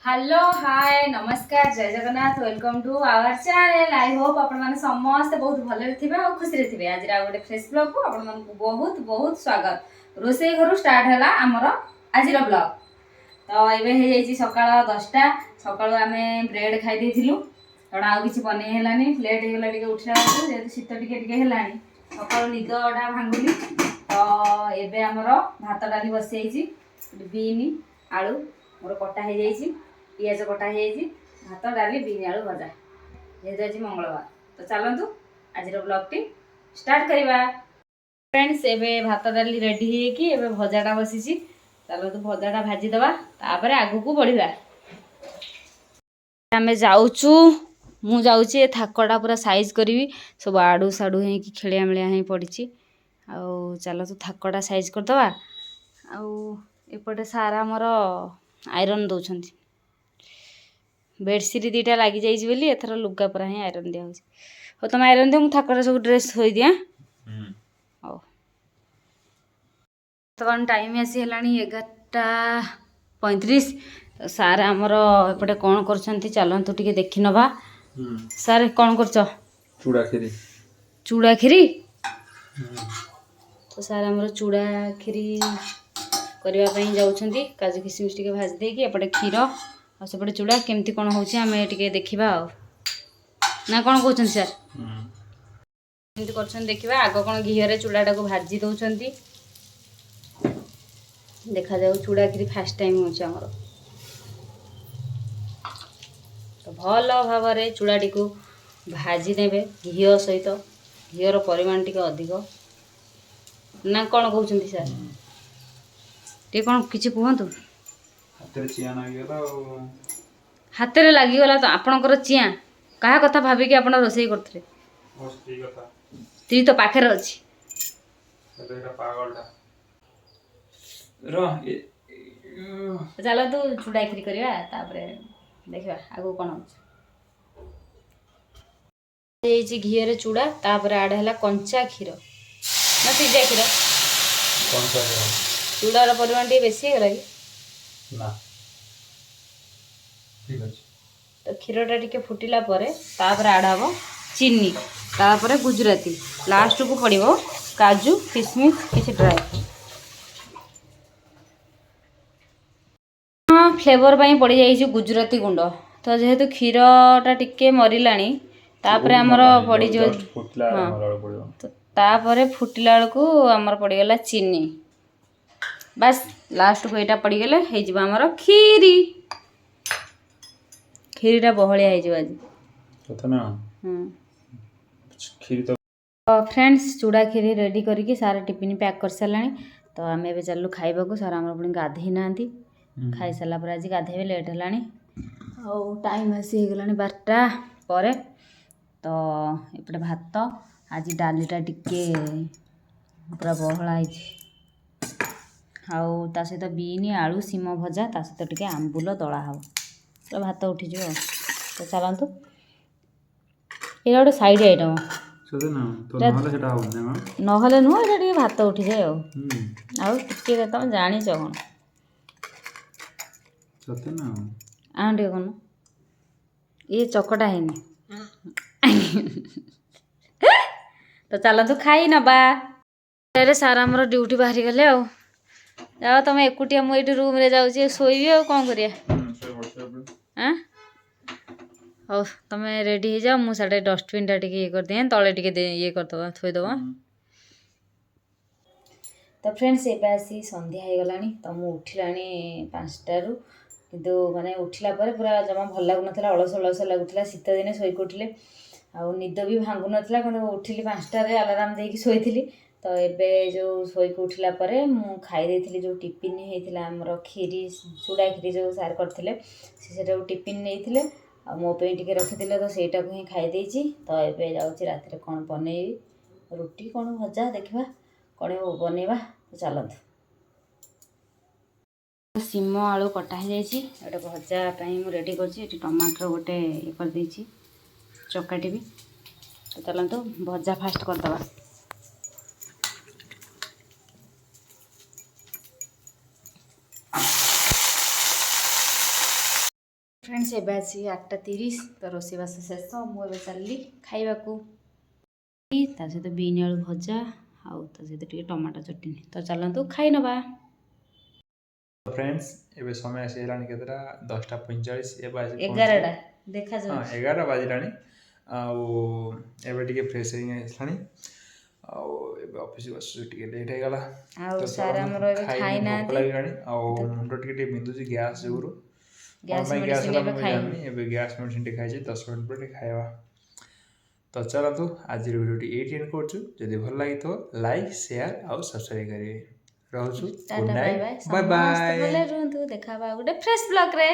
Hello hi नमस्कार जय Jagannath welcome to our channel. I hope आपण माने समस्त बहुत भले थिबे और खुशी रे थिबे। आज रा गोटे फ्रेश ब्लॉग को आपण मानक बहुत बहुत स्वागत। रोसई घर स्टार्ट हैला हमर आज रा ब्लॉग। तो एबे हे जाई छी सकाळ 10टा सकाळ आमे ब्रेड खाइ देथिलु तडा आ किछि बनै हेलानी लेट हे गेला टिके उठला जेतु शीत टिके हेलानी सकाळ निदडा भांगुली। तो एबे हमर भात डाली बसै छी बीनी आलू मोर कटा हे जाई छी पियाज कटा हे भात डाली बीन आलू भजा जेहेतु आज मंगलवार। तो चलतु आज ब्लॉग टी स्टार्ट करवा फ्रेंड्स। एबे भात डाली रेडी हे एबे भजाटा बसी चलतु भजाटा भाजी दबा तापर आगु को बढ़िबा। आमे जाउचु मु जाउची ए थाकड़ा पूरा साइज करबी सब आडू साडू हे कि खेलिया मिलिया हे पड़िची आ चलतु थाकड़ा साइज कर दबा। आ एपटे सारा मोर आयरन दउछंती बेडशीट दीटा लगी जाइए बोली एथर लुगा पूरा ही आयरन दिया हो। तुम आयरन दियो थाकर सब ड्रेस थोई दिया हो। तो टाइम आसी हेलानी 11:35। तो सार आमर एपटे कौन कर चलतु टिके देखि नबा। सार कौन कर चूड़ा खीरी चूड़ा खीरी। तो सार आमर चूड़ा खीरी करने जाऊँगी काजू किशमिश टिके भाजी देकी एपटे क्षीर आ सेपटे चूड़ा केमती कौन होची आमे टिके देखिबा ना कौन कहउछन सर केमती करछन देखिबा। आगो कौन घीरे चूड़ाटा को भाजी दउछंती देखा जाऊ चूड़ा खीरी फास्ट टाइम होची हमर। तो भल भाव रे चूड़ाटी को भाजी नेबे घी सहित घीर परिमाण टिके अधिक ना कौन कहउछंती सर टे कौन किछि कहंतु। हाथ में लगिगला तो आपणकर चिया क्या कथा भाविकी आप रोषे करते स्त्री तो पाखे अच्छी चलो तू चूड़ा खीरी करवा देखा आगू कौन हो घी चूड़ा तापर आड है कंचा क्षीर ना सीजा क्षीर चूड़ार परिमाण टे बेसी है ना ठीक अछि। तो क्षीरटा टिके फुटिला परे तापर आड हम चीनी तापर गुजराती लास्ट को पड़ो काजू किशमिश किसी ड्राई फ्लेवर पाई पड़ जाइए गुजराती गुंड। तो जेहेतु क्षीरटा टिके मरलानी तापर आमर पड़ हाँ तो तापर फुटिला बेलू आमर पड़गला चीनी बस लास्ट को यहाँ पड़गले होमर खीरी खीरीटा बहलिया आज खीरी तो फ्रेंड्स चूड़ा खीरी रेडी करके सारा टिफिन पैक कर सारा। तो आम ए चलू खाइबा को सारा आम पुणी गाधे ना खाई सारा पर आज गाधे लेट है टाइम आसी गला 12टा पर। तो एपटे भात आज डालीटा टिके पूरा बहला आउ ता सहित बीन आलू सीम भजा ता सहित टिके आंबुल दला हम तो भात उठीज। तो चलतु ये गोटे साइड आइटम नहले नुह ये भात उठी जाए आगे तुम जाच कौन टे कौन ये चकटा है तो चलतु खाई नबा सारा आमर ड्यूटी बाहरी गले जाओ तुम एकुटिया मुझे रूम रे जाऊँ शोबी आ कौन करिया हो तुम रेडी हो जाओ मुझे डस्टबिन टा ये कर दिए तले टिके ये करदबा थोईदबा। तो फ्रेंड्स एबे आसी संध्या हो गला तो मु उठिला 5टारू किंतु माने उठिला पर पूरा जमा भल लगुना अलस अलस लगुला शीत दिने शोक उठिले आ निद भी भांगु नाला कि उठिली 5टारे अलार्म देकी शोली। तो एबे जो शोक उठिला परे मु खाई देथिली जो टिफिन हेतिला हमर खीरी चूड़ा खीरी जो सार करथिले से टिफिन नेइथिले आ मो पे टिके रखिथिले तो सेटा को ही खाई देछि। तो एबे जाउछि राति कौन बनेबी रुटी कौन भजा देखा कौन बनइबा। तो चलतु सीम आलू कटा हो जाइए गोटे भजापाई मुझे रेडी कर टमाटर गोटे ये कर चकाटी भी। तो चलतु भजा फास्ट करदबा। फ्रेंड्स एबे आसी 8:30 तो रोषेईबास शेष मुझे चलि खाइबाकू ता सहित बीन आलू भजा आउ ता सहित टिके टमाटो चटनी तो चलतु खाई नबा। फ्रेंड्स एबे समय आसीगलानी केतरा 10:45 एबे आसी 11टा देखा हाँ जाउछ 11 बाजिलानी आउ एबे टिके फ्रेश होई आसलानी आउ एबे ऑफिस बस टिके लेट हो गला आउ तो सार चलो हमर एबे खाई खाई भोक नांती लागिलानी आउ मुंडो टिके बिंदुची गैस जोगुरु गैस कोन गैस मेडिसिन हला एबे मैं खाई जाननी एबे गैस मेडिसिन टे खाइछि 10 मिनिट पर खाइबा तो चलतु आज वीडियो एट एंड करछु जदि भल लागि तो लाइक शेयर आउ सब्सक्राइब करिवे रहछु good tata bye night bye bye समस्त बाय। भले रुहतु देखा बा गुटे फ्रेश ब्लॉग रे।